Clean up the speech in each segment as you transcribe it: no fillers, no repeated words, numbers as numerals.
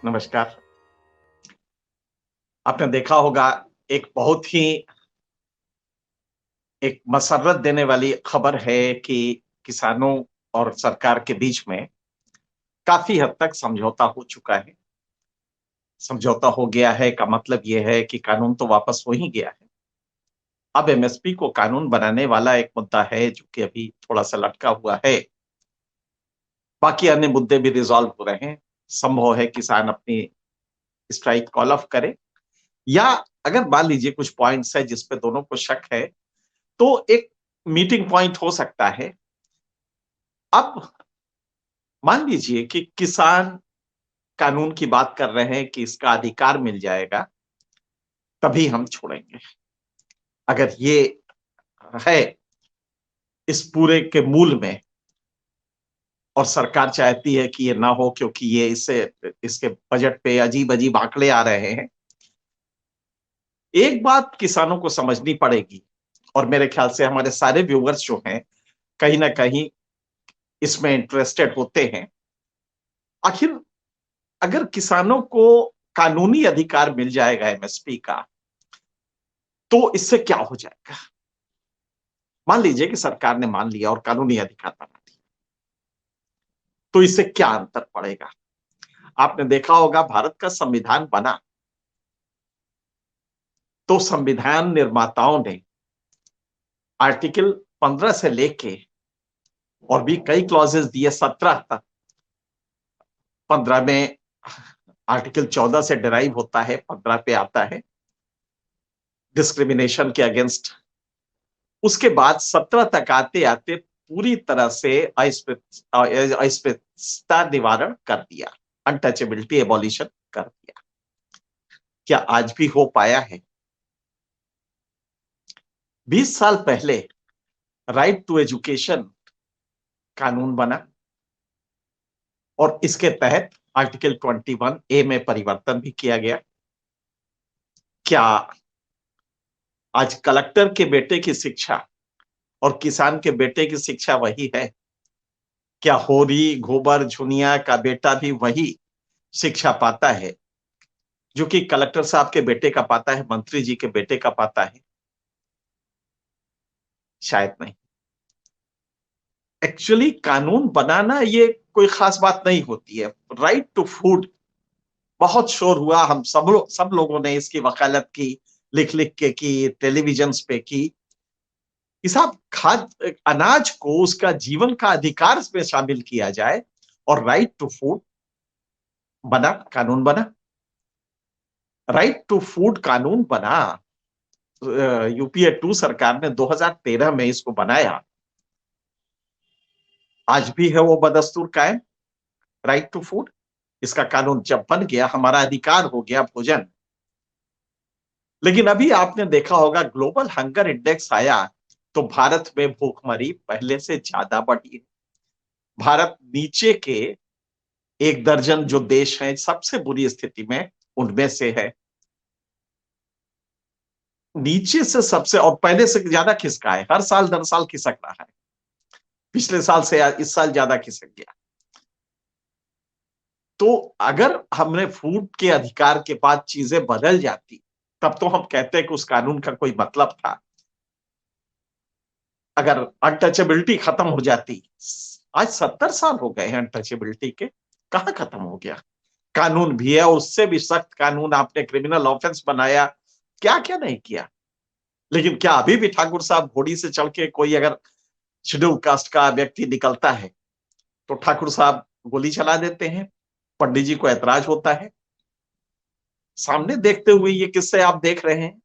नमस्कार। आपने देखा होगा एक बहुत ही एक मसर्रत देने वाली खबर है कि किसानों और सरकार के बीच में काफ़ी हद तक समझौता हो चुका है। समझौता हो गया है का मतलब ये है कि कानून तो वापस हो ही गया है। अब एमएसपी को कानून बनाने वाला एक मुद्दा है जो कि अभी थोड़ा-सा लटका हुआ है। बाकी अन्य मुद्दे भी रिज़ॉल्व हो रहे हैं। संभव है किसान अपनी स्ट्राइक कॉल ऑफ करे या अगर मान लीजिए कुछ पॉइंट्स हैं जिस पे दोनों को शक है तो एक मीटिंग पॉइंट हो सकता है। अब मान लीजिए कि किसान कानून की बात कर रहे हैं कि इसका अधिकार मिल जाएगा, तभी हम छोड़ेंगे। अगर ये है इस पूरे के मूल में और सरकार चाहती है कि ये ना हो क्योंकि ये इससे इसके बजट पे अजीब-अजीब आंकड़े आ रहे हैं। एक बात किसानों को समझनी पड़ेगी और मेरे ख्याल से हमारे सारे व्यूअर्स जो हैं, कहीं न कहीं इसमें इंटरेस्टेड होते हैं। आखिर अगर किसानों को कानूनी अधिकार मिल जाएगा एमएसपी का, तो इससे क्या हो जाएगा? मान लीजिए कि सरकार ने मान लिया और कानूनी अधिकार बना दिया, तो इससे क्या अंतर पड़ेगा? आपने देखा होगा भारत का संविधान बना, तो संविधान निर्माताओं ने आर्टिकल 15 से लेके और भी कई क्लॉजेस दिए 17 तक। 15 में आर्टिकल 14 से डिराइव होता है, 15 पे आता है डिस्क्रिमिनेशन के अगेंस्ट। उसके बाद 17 तक आते-आते पूरी तरह से अस्पृश्यता निवारण कर दिया, अनटचेबिलिटी एबॉलिशन कर दिया। क्या आज भी हो पाया है? 20 साल पहले राइट टू एजुकेशन कानून बना और इसके तहत आर्टिकल 21 ए में परिवर्तन भी किया गया। क्या आज कलेक्टर के बेटे की शिक्षा और किसान के बेटे की शिक्षा वही है? क्या होरी, गोबर, झुनिया का बेटा भी वही शिक्षा पाता है जो कि कलेक्टर साहब के बेटे का पाता है, मंत्री जी के बेटे का पाता है? शायद नहीं। एक्चुअली कानून बनाना ये कोई खास बात नहीं होती है। राइट टू फूड बहुत शोर हुआ, हम सब लोगों ने इसकी वकालत की, लिख-लिख के की, टेलीविजन्स पे की। कि साहब अनाज को उसका जीवन का अधिकार इसमें शामिल किया जाए और राइट टू फूड बना, कानून बना। राइट टू फूड कानून बना। यूपीए 2 सरकार ने 2013 में इसको बनाया। आज भी है वो बदस्तूर कायम, राइट टू फूड। इसका कानून जब बन गया, हमारा अधिकार हो गया भोजन। लेकिन अभी आपने देखा होगा ग्लोबल हंगर इंडेक्स आया, तो भारत में भूखमरी पहले से ज्यादा बढ़ी। भारत नीचे के 1 दर्जन जो देश हैं सबसे बुरी स्थिति में, उनमें से है। नीचे से सबसे और पहले से ज्यादा खिसका है, हर साल दर साल खिसक रहा है। पिछले साल से इस साल ज्यादा खिसक गया। तो अगर हमने फूड के अधिकार के बाद चीजें बदल जाती, तब तो हम कहते हैं कि उस कानून का कोई मतलब था। अगर अनटचेबिलिटी खत्म हो जाती, आज 70 साल हो गए हैं अनटचेबिलिटी के, कहाँ खत्म हो गया? कानून भी है, उससे भी सख्त कानून आपने क्रिमिनल ऑफेंस बनाया, क्या-क्या नहीं किया। लेकिन क्या अभी भी ठाकुर साहब घोड़ी से चढ़ के कोई अगर शेड्यूल कास्ट का व्यक्ति निकलता है, तो ठाकुर साहब गोली चला देते हैं, पंडित जी को ऐतराज होता है। सामने देखते हुए ये किस्से आप देख रहे हैं।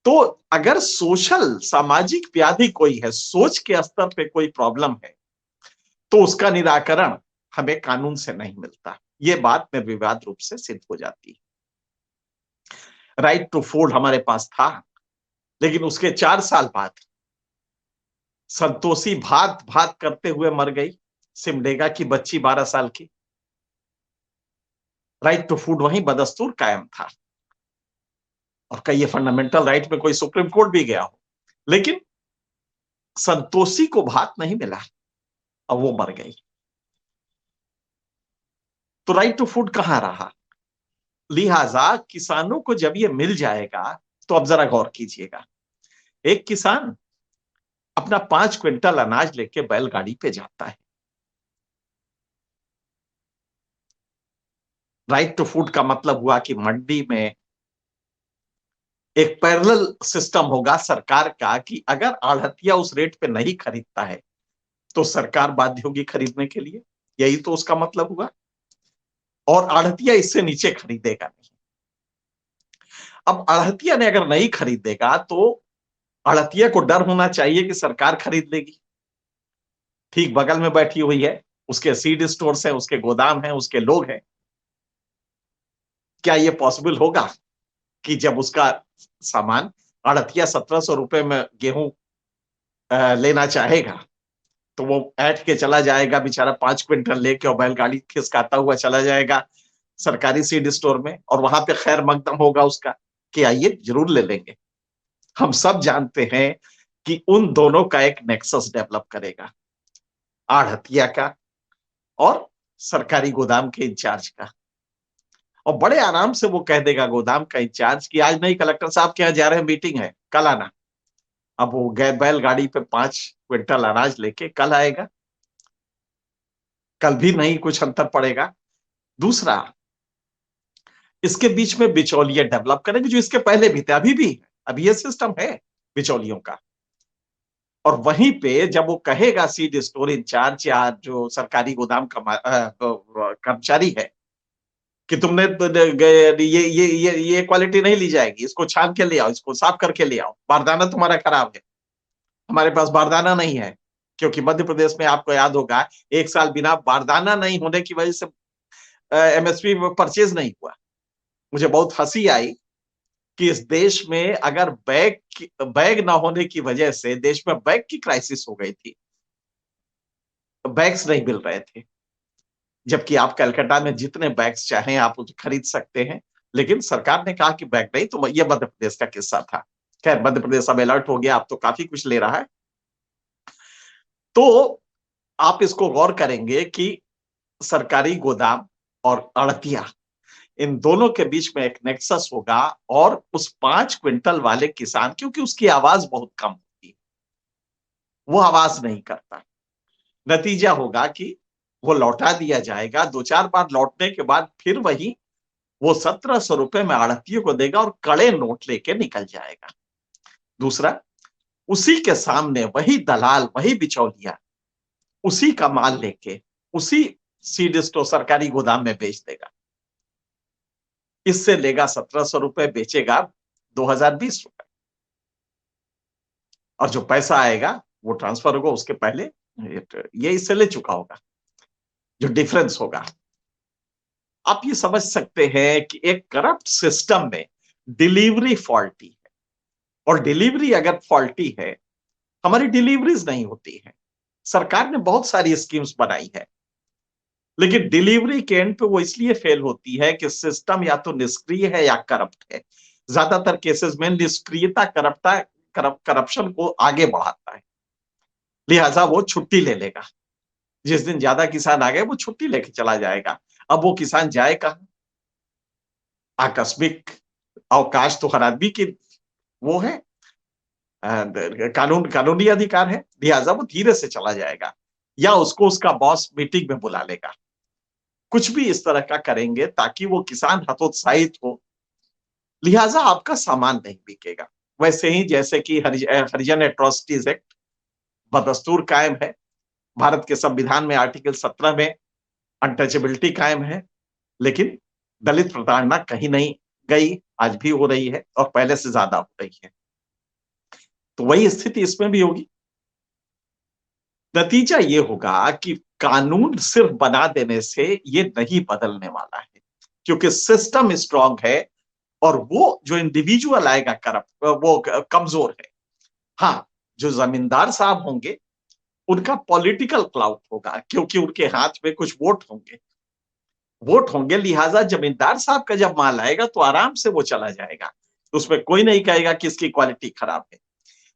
तो अगर सोशल सामाजिक व्याधि कोई है, सोच के स्तर पे कोई प्रॉब्लम है, तो उसका निराकरण हमें कानून से नहीं मिलता। ये बात निर्विवाद रूप से सिद्ध हो जाती है। राइट टू फूड हमारे पास था, लेकिन उसके 4 साल बाद संतोषी भात-भात करते हुए मर गई, सिमडेगा की बच्ची 12 साल की। राइट टू फूड वहीं बदस्तूर कायम था और कई ये फंडामेंटल राइट में कोई सुप्रीम कोर्ट भी गया हो। लेकिन संतोषी को भात नहीं मिला और वो मर गई। तो राइट टू फूड कहां रहा? लिहाजा किसानों को जब ये मिल जाएगा, तो अब जरा गौर कीजिएगा, एक किसान अपना 5 क्विंटल अनाज लेके बैलगाड़ी पे जाता है। राइट टू फूड का मतलब हुआ कि मंडी में एक पैरेलल सिस्टम होगा सरकार का कि अगर आढ़तिया उस रेट पे नहीं खरीदता है तो सरकार बाध्य होगी खरीदने के लिए। यही तो उसका मतलब हुआ। और आढ़तिया इससे नीचे खरीदेगा नहीं। अब आढ़तिया ने अगर नहीं खरीदेगा तो आढ़तिया को डर होना चाहिए कि सरकार खरीद लेगी। ठीक बगल में बैठी हुई है, उसके सीड स्टोर्स है, उसके गोदाम है, उसके लोग हैं। क्या यह पॉसिबल होगा कि जब उसका सामान आढ़तिया 1700 रुपए में गेहूं लेना चाहेगा तो वो ऐठ के चला जाएगा बेचारा 5 क्विंटल लेके और बैलगाड़ी खिसकाता हुआ चला जाएगा सरकारी सीड स्टोर में, और वहां पे खैर मकदम होगा उसका कि आइए जरूर ले लेंगे। हम सब जानते हैं कि उन दोनों का एक नेक्सस डेवलप करेगा, आढ़तिया का और सरकारी गोदाम के इंचार्ज का। और बड़े आराम से वो कह देगा गोदाम का इंचार्ज कि आज नहीं, कलेक्टर साहब के यहाँ जा रहे हैं, मीटिंग है, कल आना। अब वो गए बैलगाड़ी पे 5 क्विंटल अनाज लेके कल आएगा, कल भी नहीं कुछ अंतर पड़ेगा। दूसरा, इसके बीच में बिचौलिए डेवलप करेंगे जो इसके पहले भी थे, अभी भी है, अभी ये सिस्टम है बिचौलियों का। और वहीं पे जब वो कहेगा सीड स्टोर इंचार्ज या जो सरकारी गोदाम का कर्मचारी है कि तुमने ये क्वालिटी नहीं ली जाएगी, इसको छान के ले आओ, इसको साफ करके ले आओ, बारदाना तुम्हारा खराब है, हमारे पास बारदाना नहीं है। क्योंकि मध्य प्रदेश में आपको याद होगा 1 साल बिना बारदाना नहीं होने की वजह से एमएसपी परचेज नहीं हुआ। मुझे बहुत हंसी आई कि इस देश में अगर बैग ना होने की वजह से देश में बैग की क्राइसिस हो गई थी, बैग्स नहीं मिल रहे थे, जबकि आप कलकत्ता में जितने बैग्स चाहें आप उसे खरीद सकते हैं। लेकिन सरकार ने कहा कि बैग नहीं, तो यह मध्य प्रदेश का किस्सा था। खैर मध्य प्रदेश अब अलर्ट हो गया, अब तो काफी कुछ ले रहा है। तो आप इसको गौर करेंगे कि सरकारी गोदाम और अड़तिया, इन दोनों के बीच में एक नेक्सस होगा। और उस 5 क्विंटल वाले किसान, क्योंकि उसकी आवाज बहुत कम होती है, वो आवाज नहीं करता, नतीजा होगा कि वो लौटा दिया जाएगा। 2-4 बार लौटने के बाद फिर वही वो 1700 रुपए में आढ़तियों को देगा और कड़े नोट लेके निकल जाएगा। दूसरा, उसी के सामने वही दलाल, वही बिचौलिया उसी का माल लेके उसी सीड स्टोर सरकारी गोदाम में बेच देगा। इससे लेगा 1700 रुपए, बेचेगा 2020 रुपए, और जो पैसा आएगा वो ट्रांसफर होगा उसके पहले ये इससे ले चुका होगा। जो डिफरेंस होगा, आप ये समझ सकते हैं कि एक करप्ट सिस्टम में डिलीवरी फॉल्टी है। और डिलीवरी अगर फॉल्टी है, हमारी डिलीवरीज नहीं होती है। सरकार ने बहुत सारी स्कीम्स बनाई है, लेकिन डिलीवरी के एंड पे वो इसलिए फेल होती है कि सिस्टम या तो निष्क्रिय है या करप्ट है। ज्यादातर केसेस में निष्क्रियता करप्शन को आगे बढ़ाता है। लिहाजा वो छुट्टी ले लेगा, जिस दिन ज्यादा किसान आ गए वो छुट्टी लेके चला जाएगा। अब वो किसान जाए कहां? आकस्मिक अवकाश तो हर आदमी की वो है, कानूनी अधिकार है। लिहाजा वो धीरे से चला जाएगा या उसको उसका बॉस मीटिंग में बुला लेगा। कुछ भी इस तरह का करेंगे ताकि वो किसान हतोत्साहित हो। लिहाजा आपका सामान नहीं बिकेगा। वैसे ही जैसे कि हरिजन एट्रोसिटीज एक्ट बदस्तूर कायम है, भारत के संविधान में आर्टिकल 17 में अनटचेबिलिटी कायम है, लेकिन दलित प्रताड़ना कहीं नहीं गई, आज भी हो रही है और पहले से ज्यादा हो रही है। तो वही स्थिति इसमें भी होगी। नतीजा ये होगा कि कानून सिर्फ बना देने से ये नहीं बदलने वाला है, क्योंकि सिस्टम स्ट्रांग है और वो जो इंडिविजुअल आएगा करप्ट वो कमजोर है। हाँ, जो जमींदार साहब होंगे उनका पॉलिटिकल क्लाउट होगा, क्योंकि उनके हाथ में कुछ वोट होंगे। लिहाजा जमींदार साहब का जब माल आएगा तो आराम से वो चला जाएगा, उसमें कोई नहीं कहेगा कि इसकी क्वालिटी खराब है।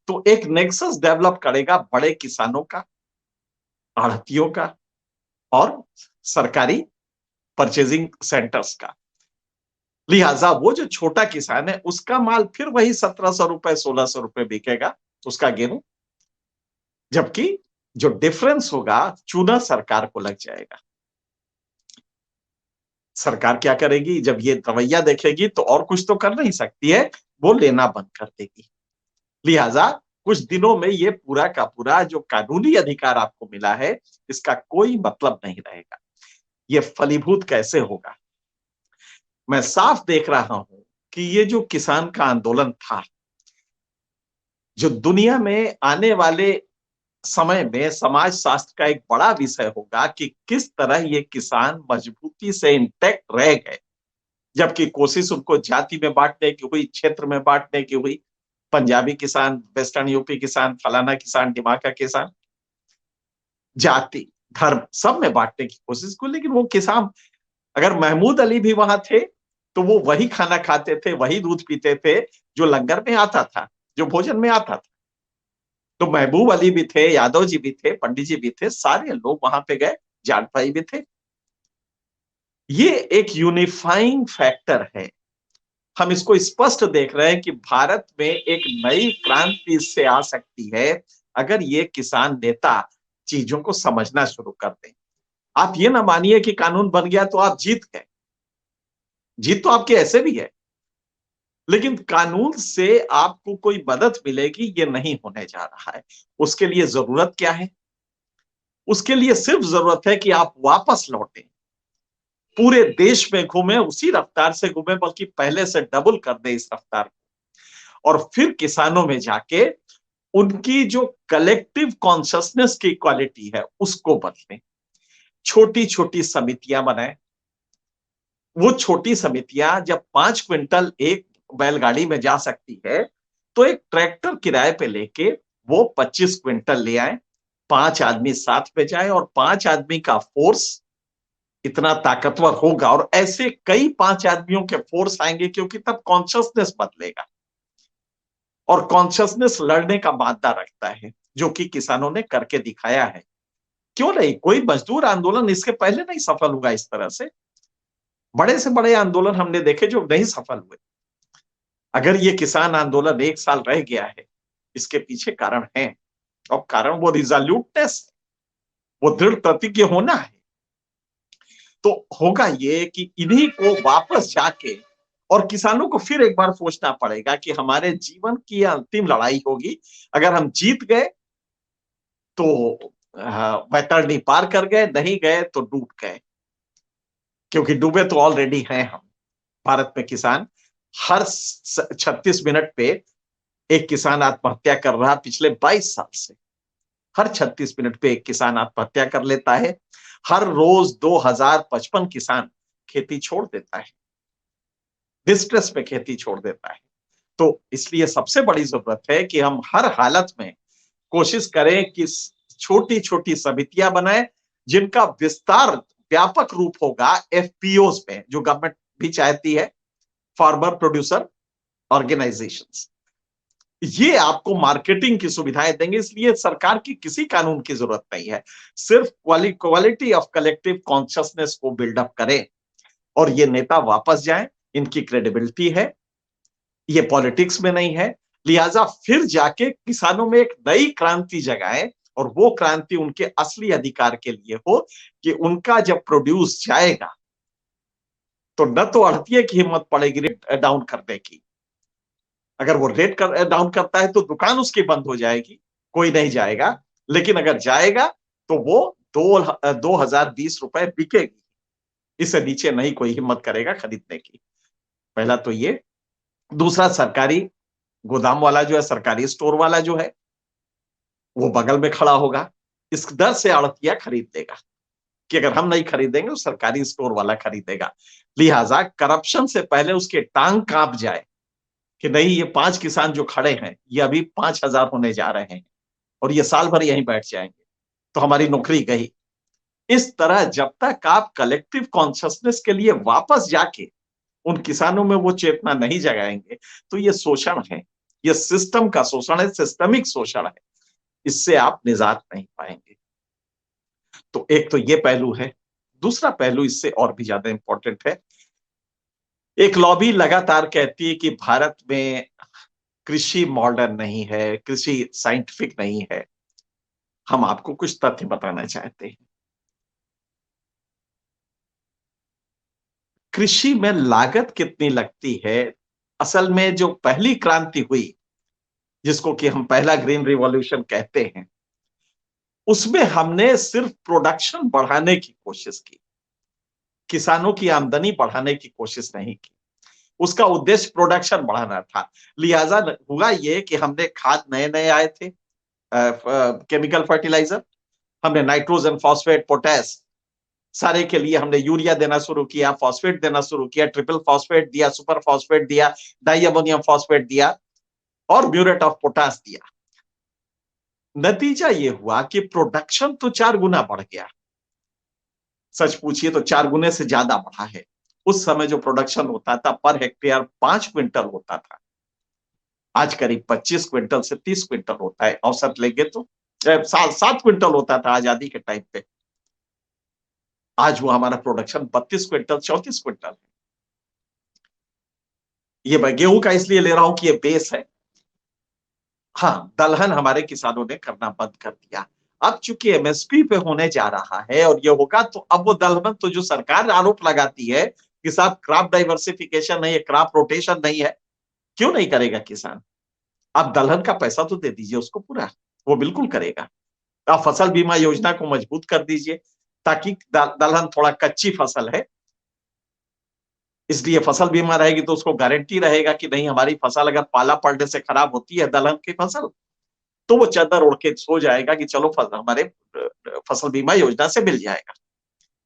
तो एक नेक्सस डेवलप करेगा बड़े किसानों का, आढ़तियों का और सरकारी परचेजिंग सेंटर्स का। लिहाजा वो जो छोटा किसान है उसका माल फिर वही 1700 रुपए 1600 रुपए बिकेगा, उसका गेहूं, जबकि जो डिफरेंस होगा चूना सरकार को लग जाएगा। सरकार क्या करेगी जब ये रवैया देखेगी तो और कुछ तो कर नहीं सकती है, वो लेना बंद कर देगी। लिहाजा कुछ दिनों में ये पूरा का पूरा जो कानूनी अधिकार आपको मिला है इसका कोई मतलब नहीं रहेगा। ये फलीभूत कैसे होगा? मैं साफ देख रहा हूं कि ये जो किसान का आंदोलन था, जो दुनिया में आने वाले समय में समाज शास्त्र का एक बड़ा विषय होगा कि किस तरह ये किसान मजबूती से इंटैक्ट रह गए, जबकि कोशिश उनको जाति में बांटने की हुई, क्षेत्र में बांटने की हुई, पंजाबी किसान, वेस्टर्न यूपी किसान, फलाना किसान, ढिमाका किसान, जाति, धर्म सब में बांटने की कोशिश की, लेकिन वो किसान, अगर महमूद अली भी वहां थे तो वो वही खाना खाते थे, वही दूध पीते थे जो लंगर में आता था, जो भोजन में आता था। तो महबूब अली भी थे, यादव जी भी थे, पंडित जी भी थे, सारे लोग वहां पे गए, जाट भाई भी थे। ये एक यूनिफाइंग फैक्टर है। हम इसको स्पष्ट देख रहे हैं कि भारत में एक नई क्रांति इससे आ सकती है अगर ये किसान नेता चीजों को समझना शुरू कर दें। आप ये ना मानिए कि कानून बन गया तो आप जीत गए, जीत तो आपकी ऐसे भी है, लेकिन कानून से आपको कोई मदद मिलेगी ये नहीं होने जा रहा है। उसके लिए जरूरत क्या है? उसके लिए सिर्फ जरूरत है कि आप वापस लौटें, पूरे देश में घूमे, उसी रफ्तार से घूमे, बल्कि पहले से डबल कर दे इस रफ्तार को, और फिर किसानों में जाके उनकी जो कलेक्टिव कॉन्शियसनेस की क्वालिटी है उसको बदलें। छोटी छोटी समितियां बनाएं। वो छोटी समितियां जब 5 क्विंटल एक बैलगाड़ी में जा सकती है तो एक ट्रैक्टर किराए पे लेके वो 25 क्विंटल ले आए, 5 आदमी साथ में जाए, और 5 आदमी का फोर्स इतना ताकतवर होगा, और ऐसे कई 5 आदमियों के फोर्स आएंगे, क्योंकि तब कॉन्शियसनेस बदलेगा, और कॉन्शियसनेस लड़ने का मादा रखता है, जो कि किसानों ने करके दिखाया है। क्यों नहीं? कोई मजदूर आंदोलन इसके पहले नहीं सफल हुआ इस तरह से। बड़े से बड़े आंदोलन हमने देखे जो नहीं सफल हुए। अगर ये किसान आंदोलन 1 साल रह गया है, इसके पीछे कारण है, और कारण वो रिजोल्यूटनेस, वो दृढ़ प्रतिज्ञ होना है। तो होगा ये कि इन्हीं को वापस जाके, और किसानों को फिर एक बार सोचना पड़ेगा कि हमारे जीवन की अंतिम लड़ाई होगी। अगर हम जीत गए तो वैतरणी पार कर गए, नहीं गए तो डूब गए, क्योंकि डूबे तो ऑलरेडी हैं हम। भारत में किसान हर 36 मिनट पे एक किसान आत्महत्या कर रहा, पिछले 22 साल से हर 36 मिनट पे एक किसान आत्महत्या कर लेता है। हर रोज 2055 किसान खेती छोड़ देता है, डिस्ट्रेस पे खेती छोड़ देता है। तो इसलिए सबसे बड़ी जरूरत है कि हम हर हालत में कोशिश करें कि छोटी छोटी समितियां बनाएं, जिनका विस्तार व्यापक रूप होगा एफपीओज में, जो गवर्नमेंट भी चाहती है, फार्मर प्रोड्यूसर ऑर्गेनाइजेशंस। ये आपको मार्केटिंग की सुविधाएं देंगे, इसलिए सरकार की किसी कानून की जरूरत नहीं है। सिर्फ क्वालिटी ऑफ कलेक्टिव कॉन्शियसनेस को बिल्डअप करें, और ये नेता वापस जाएं, इनकी क्रेडिबिलिटी है, ये पॉलिटिक्स में नहीं है। लिहाजा फिर जाके किसानों में एक नई क्रांति जगाएं, और वो क्रांति उनके असली अधिकार के लिए हो कि उनका जब प्रोड्यूस जाएगा तो न तो अड़तिये की हिम्मत पड़ेगी रेट डाउन करने की। अगर वो रेट डाउन करता है तो दुकान उसकी बंद हो जाएगी, कोई नहीं जाएगा। लेकिन अगर जाएगा तो वो 2020 रुपए बिकेगी, इससे नीचे नहीं कोई हिम्मत करेगा खरीदने की। पहला तो ये। दूसरा, सरकारी गोदाम वाला जो है, सरकारी स्टोर वाला जो है, वो बगल में खड़ा होगा, इस डर से आड़तिया खरीद लेगा कि अगर हम नहीं खरीदेंगे तो सरकारी स्टोर वाला खरीदेगा। लिहाजा करप्शन से पहले उसके टांग कांप जाए कि नहीं, ये 5 किसान जो खड़े हैं ये अभी 5,000 होने जा रहे हैं, और ये साल भर यहीं बैठ जाएंगे, तो हमारी नौकरी गई। इस तरह जब तक आप कलेक्टिव कॉन्शियसनेस के लिए वापस जाके उन किसानों में वो चेतना नहीं जगाएंगे तो ये शोषण है, ये सिस्टम का शोषण है, सिस्टमिक शोषण है, इससे आप निजात नहीं पाएंगे। तो एक तो ये पहलू है। दूसरा पहलू इससे और भी ज्यादा इंपॉर्टेंट है। एक लॉबी लगातार कहती है कि भारत में कृषि मॉडर्न नहीं है, कृषि साइंटिफिक नहीं है। हम आपको कुछ तथ्य बताना चाहते हैं। कृषि में लागत कितनी लगती है? असल में जो पहली क्रांति हुई, जिसको कि हम पहला ग्रीन रिवॉल्यूशन कहते हैं, उसमें हमने सिर्फ प्रोडक्शन बढ़ाने की कोशिश की, किसानों की आमदनी बढ़ाने की कोशिश नहीं की। उसका उद्देश्य प्रोडक्शन बढ़ाना था। लिहाजा हुआ ये कि हमने खाद नए नए आए थे, केमिकल फर्टिलाइजर, हमने नाइट्रोजन, फॉस्फेट, पोटैश, सारे के लिए हमने यूरिया देना शुरू किया, फॉस्फेट देना शुरू किया, ट्रिपल फॉस्फेट दिया, सुपर फॉस्फेट दिया, डाई अमोनियम फॉस्फेट दिया और म्यूरेट ऑफ पोटाश दिया। नतीजा ये हुआ कि प्रोडक्शन तो 4 गुना बढ़ गया। सच पूछिए तो 4 गुने से ज्यादा बढ़ा है। उस समय जो प्रोडक्शन होता था पर हेक्टेयर 5 क्विंटल होता था, आज करीब 25 क्विंटल से 30 क्विंटल होता है। औसत लेंगे तो 7 क्विंटल होता था आजादी के टाइम पे। आज वो हमारा प्रोडक्शन 32 क्विंटल, 34 क्विंटल है। ये मैं गेहूं का इसलिए ले रहा हूं कि ये बेस है। हाँ, दलहन हमारे किसानों ने करना बंद कर दिया। अब चूंकि एमएसपी पे होने जा रहा है और ये होगा, तो अब वो दलहन, तो जो सरकार आरोप लगाती है कि साहब क्रॉप डाइवर्सिफिकेशन नहीं है, क्रॉप रोटेशन नहीं है, क्यों नहीं करेगा किसान? आप दलहन का पैसा तो दे दीजिए उसको पूरा, वो बिल्कुल करेगा। आप फसल बीमा योजना को मजबूत कर दीजिए, ताकि दलहन थोड़ा कच्ची फसल है, इसलिए फसल बीमा रहेगी तो उसको गारंटी रहेगा कि नहीं, हमारी फसल अगर पाला पड़ने से खराब होती है दलहन की फसल, तो वो चादर ओढ़ के सो जाएगा कि चलो हमारे फसल बीमा योजना से मिल जाएगा।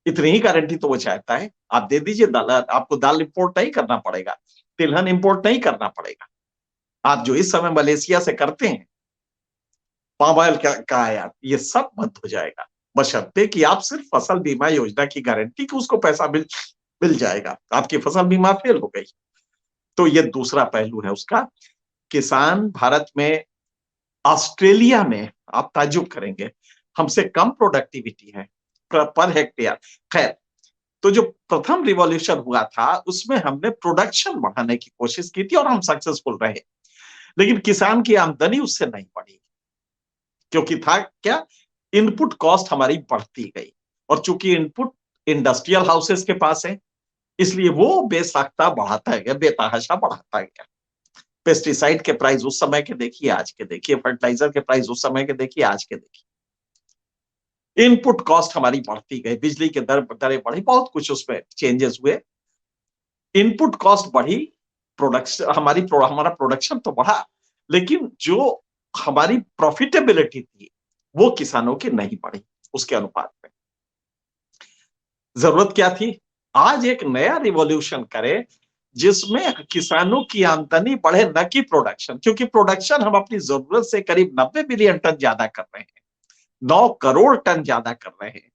इतनी ही गारंटी तो वो चाहता है। आप दे दीजिए दाल, आपको दाल इंपोर्ट नहीं करना पड़ेगा, तिलहन इंपोर्ट नहीं करना पड़ेगा। आप जो इस समय मलेशिया से करते हैं, पाम ऑयल का आयात, ये सब बंद हो जाएगा, बशर्ते कि आप सिर्फ फसल बीमा योजना की गारंटी कि उसको पैसा मिल जाएगा। आपकी फसल बीमा फेल हो गई, तो ये दूसरा पहलू है उसका। किसान भारत में, ऑस्ट्रेलिया में, आप ताज्जुब करेंगे, हमसे कम प्रोडक्टिविटी है पर हेक्टेयर। खैर, तो जो प्रथम रिवॉल्यूशन हुआ था उसमें हमने प्रोडक्शन बढ़ाने की कोशिश की थी और हम सक्सेसफुल रहे, लेकिन किसान की आमदनी उससे नहीं बढ़ी। क्योंकि था क्या, इनपुट कॉस्ट हमारी बढ़ती गई, और चूंकि इनपुट इंडस्ट्रियल हाउसेस के पास है, इसलिए वो बेसाख्ता बढ़ाता गया, बेतहाशा बढ़ाता गया। पेस्टिसाइड के प्राइस उस समय के देखिए, आज के देखिए, फर्टिलाइजर के प्राइस उस समय के देखिए, आज के देखिए। इनपुट कॉस्ट हमारी बढ़ती गई, बिजली के दरें बढ़ी, बहुत कुछ उसमें चेंजेस हुए। इनपुट कॉस्ट बढ़ी, प्रोडक्शन हमारा प्रोडक्शन तो बढ़ा, लेकिन जो हमारी प्रॉफिटेबिलिटी थी वो किसानों की नहीं बढ़ी उसके अनुपात में। जरूरत क्या थी? आज एक नया रिवॉल्यूशन करे जिसमें किसानों की आमदनी बढ़े, न कि प्रोडक्शन। क्योंकि प्रोडक्शन हम अपनी जरूरत से करीब 90 बिलियन टन ज्यादा कर रहे हैं, 9 करोड़ टन ज्यादा कर रहे हैं।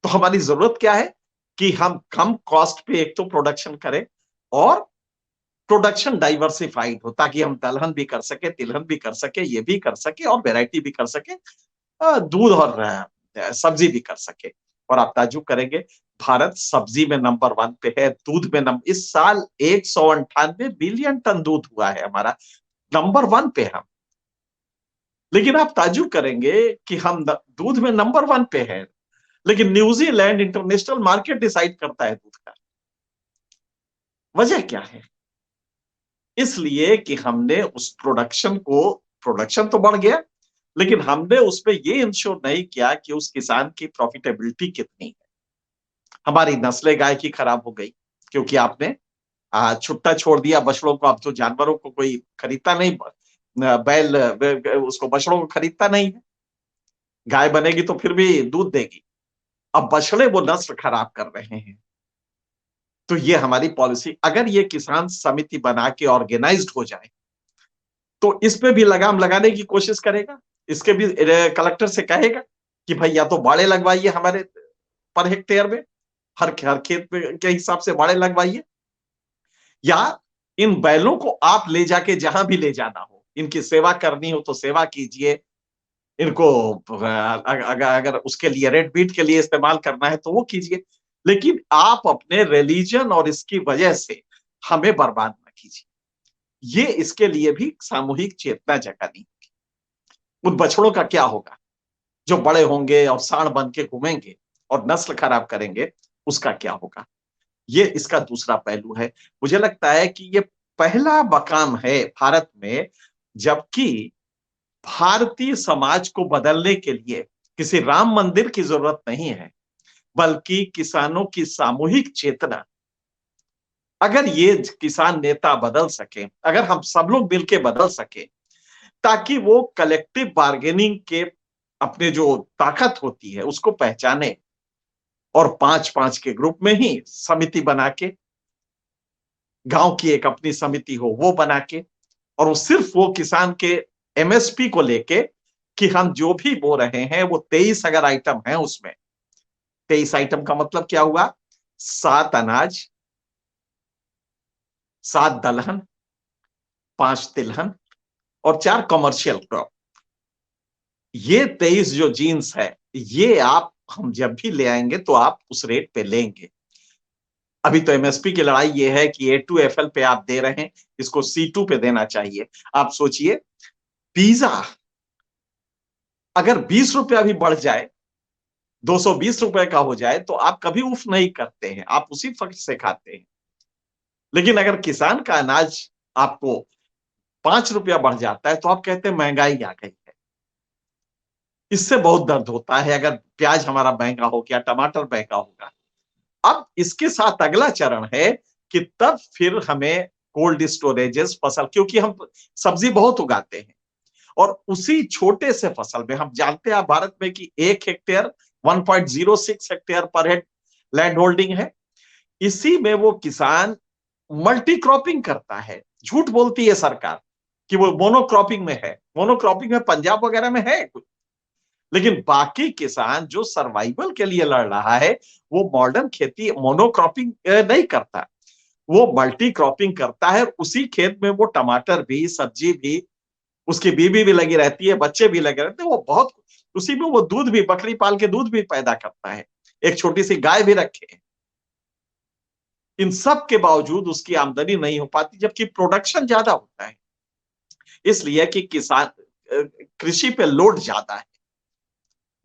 तो हमारी जरूरत क्या है कि हम कम कॉस्ट पे एक तो प्रोडक्शन करें, और प्रोडक्शन डाइवर्सिफाइड हो, ताकि हम दलहन भी कर सके, तिलहन भी कर सके, ये भी कर सके, और वेराइटी भी कर सके, दूध और सब्जी भी कर सके। और आप ताज्जुब करेंगे, भारत सब्जी में नंबर 1 पे है, दूध में इस साल 198 बिलियन टन दूध हुआ है हमारा, नंबर 1 पे हम। लेकिन आप ताज्जुब करेंगे कि हम दूध में नंबर 1 पे है, लेकिन न्यूजीलैंड इंटरनेशनल मार्केट डिसाइड करता है दूध का। वजह क्या है? इसलिए कि हमने उस प्रोडक्शन तो बढ़ गया, लेकिन हमने उसमें ये इंश्योर नहीं किया कि उस किसान की प्रॉफिटेबिलिटी कितनी है। हमारी नस्लें गाय की खराब हो गई, क्योंकि आपने छुट्टा छोड़ दिया बछड़ों को। अब तो जानवरों को कोई खरीदता नहीं, बैल उसको, बछड़ों को खरीदता नहीं है। गाय बनेगी तो फिर भी दूध देगी, अब बछड़े वो नस्ल खराब कर रहे हैं। तो ये हमारी पॉलिसी, अगर ये किसान समिति बना के ऑर्गेनाइज्ड हो जाए तो इस पे भी लगाम लगाने की कोशिश करेगा। इसके भी कलेक्टर से कहेगा कि भाई या तो बाड़े लगवाइए हमारे पर हेक्टेयर में, हर खेत में के हिसाब से बाड़े लगवाइए, या इन बैलों को आप ले जाके जहां भी ले जाना हो, इनकी सेवा करनी हो तो सेवा कीजिए, इनको अगर उसके लिए रेड बीट के लिए इस्तेमाल करना है तो वो कीजिए, लेकिन आप अपने रिलीजन और इसकी वजह से हमें बर्बाद ना कीजिए। ये इसके लिए भी सामूहिक चेतना जगानी। उन बछड़ों का क्या होगा जो बड़े होंगे और सांड बन के घूमेंगे और नस्ल खराब करेंगे, उसका क्या होगा? ये इसका दूसरा पहलू है। मुझे लगता है कि ये पहला मकाम है भारत में, जबकि भारतीय समाज को बदलने के लिए किसी राम मंदिर की जरूरत नहीं है, बल्कि किसानों की सामूहिक चेतना। अगर ये किसान नेता बदल सके, अगर हम सब लोग मिलकर बदल सके, ताकि वो कलेक्टिव बार्गेनिंग के अपने जो ताकत होती है उसको पहचाने और 5-5 के ग्रुप में ही समिति बना के, गांव की एक अपनी समिति हो वो बना के, और वो सिर्फ वो किसान के एमएसपी को लेके कि हम जो भी बो रहे हैं वो 23 अगर आइटम है उसमें, 23 आइटम का मतलब क्या हुआ? 7 अनाज, 7 दलहन, 5 तिलहन और 4 कमर्शियल क्रॉप। ये 23 जो जीन्स है, ये आप हम जब भी ले आएंगे तो आप उस रेट पे लेंगे। अभी तो एमएसपी की लड़ाई ये है कि A2FL पे आप दे रहे हैं, इसको C2 पे देना चाहिए। आप सोचिए, पिज्जा अगर 20 रुपया भी बढ़ जाए, 220 रुपए का हो जाए, तो आप कभी उफ नहीं करते हैं, आप उसी फट से खाते हैं। लेकिन अगर किसान का अनाज आपको 5 रुपया बढ़ जाता है तो आप कहते हैं महंगाई आ गई है। इससे बहुत दर्द होता है अगर प्याज हमारा महंगा हो गया, टमाटर महंगा होगा। अब इसके साथ अगला चरण है कि तब फिर हमें कोल्ड स्टोरेजेस फसल, क्योंकि हम सब्जी बहुत उगाते हैं और उसी छोटे से फसल में हम जानते हैं भारत में कि 1 हेक्टेयर 1.06 हेक्टेयर पर हेड लैंड होल्डिंग है। इसी में वो किसान मल्टी क्रॉपिंग करता है। झूठ बोलती है सरकार कि वो मोनोक्रॉपिंग में है। मोनोक्रॉपिंग में पंजाब वगैरह में है कुछ, लेकिन बाकी किसान जो सर्वाइवल के लिए लड़ रहा है वो मॉडर्न खेती मोनोक्रॉपिंग नहीं करता, वो मल्टी क्रॉपिंग करता है। उसी खेत में वो टमाटर भी, सब्जी भी, उसकी बीवी भी लगी रहती है, बच्चे भी लगे रहते हैं। वो बहुत, उसी में वो दूध भी, बकरी पाल के दूध भी पैदा करता है, एक छोटी सी गाय भी रखे है। इन सब के बावजूद उसकी आमदनी नहीं हो पाती, जबकि प्रोडक्शन ज्यादा होता है। इसलिए कि किसान कृषि पे लोड ज्यादा है।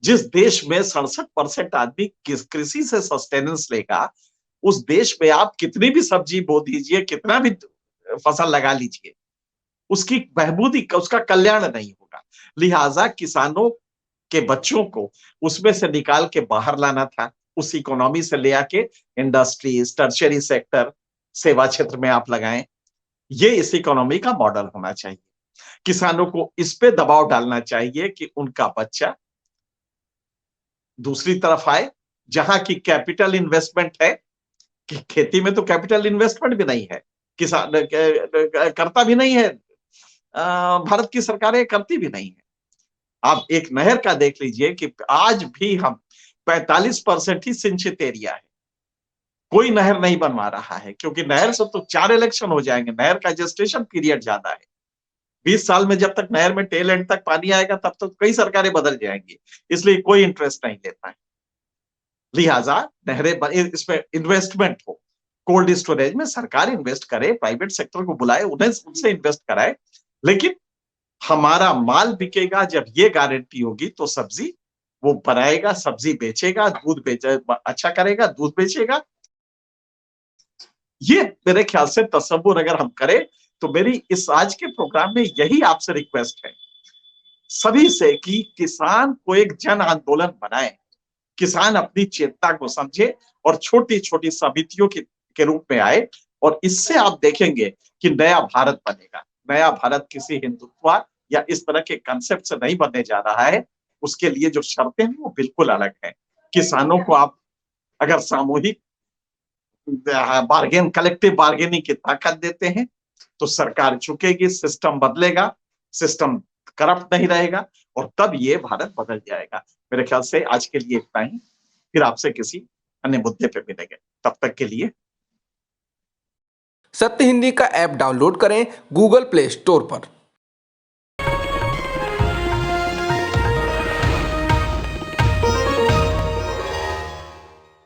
जिस देश में 67% आदमी कृषि से सस्टेनेंस लेगा, उस देश में आप कितनी भी सब्जी बो दीजिए, कितना भी फसल लगा लीजिए, उसकी बहबूदी, उसका कल्याण नहीं होगा। लिहाजा किसानों के बच्चों को उसमें से निकाल के बाहर लाना था, उस इकोनॉमी से ले आके इंडस्ट्रीज, टर्शियरी सेक्टर, सेवा क्षेत्र में आप लगाएं। ये इस इकोनॉमी का मॉडल होना चाहिए। किसानों को इस पे दबाव डालना चाहिए कि उनका बच्चा दूसरी तरफ आए, जहां की कैपिटल इन्वेस्टमेंट है, कि खेती में तो कैपिटल इन्वेस्टमेंट भी नहीं है, किसान करता भी नहीं है, भारत की सरकारें करती भी नहीं है। आप एक नहर का देख लीजिए कि आज भी हम 45% ही सिंचित एरिया है, कोई नहर नहीं बनवा रहा है, क्योंकि नहर से तो 4 इलेक्शन हो जाएंगे। नहर का जेस्टेशन पीरियड ज्यादा है। 20 साल में जब तक नहर में टेल एंड तक पानी आएगा तब तक कई सरकारें बदल जाएंगी, इसलिए कोई इंटरेस्ट नहीं लेता है। लिहाजा नहरें, इसमें इन्वेस्टमेंट हो, कोल्ड स्टोरेज में सरकार इन्वेस्ट करे, प्राइवेट सेक्टर को बुलाए, उन्हें उनसे इन्वेस्ट कराए। लेकिन हमारा माल बिकेगा जब ये गारंटी होगी, तो सब्जी वो बनाएगा, सब्जी बेचेगा, दूध बेचे, अच्छा करेगा, दूध बेचेगा। ये मेरे ख्याल से तसव्वुर अगर हम करें, तो मेरी इस आज के प्रोग्राम में यही आपसे रिक्वेस्ट है सभी से कि किसान को एक जन आंदोलन बनाए, किसान अपनी चेतना को समझे और छोटी छोटी समितियों के रूप में आए, और इससे आप देखेंगे कि नया भारत बनेगा। नया भारत किसी हिंदुत्व या इस तरह के कंसेप्ट से नहीं बनने जा रहा है। उसके लिए जो शर्तें हैं वो बिल्कुल अलग है। किसानों को आप अगर सामूहिक कलेक्टिव बार्गेनिंग की ताकत देते हैं, तो सरकार झुकेगी, सिस्टम बदलेगा, सिस्टम करप्ट नहीं रहेगा, और तब ये भारत बदल जाएगा। मेरे ख्याल से आज के लिए इतना ही, फिर आपसे किसी अन्य मुद्दे पे मिलेंगे। तब तक के लिए सत्य हिंदी का ऐप डाउनलोड करें गूगल प्ले स्टोर पर।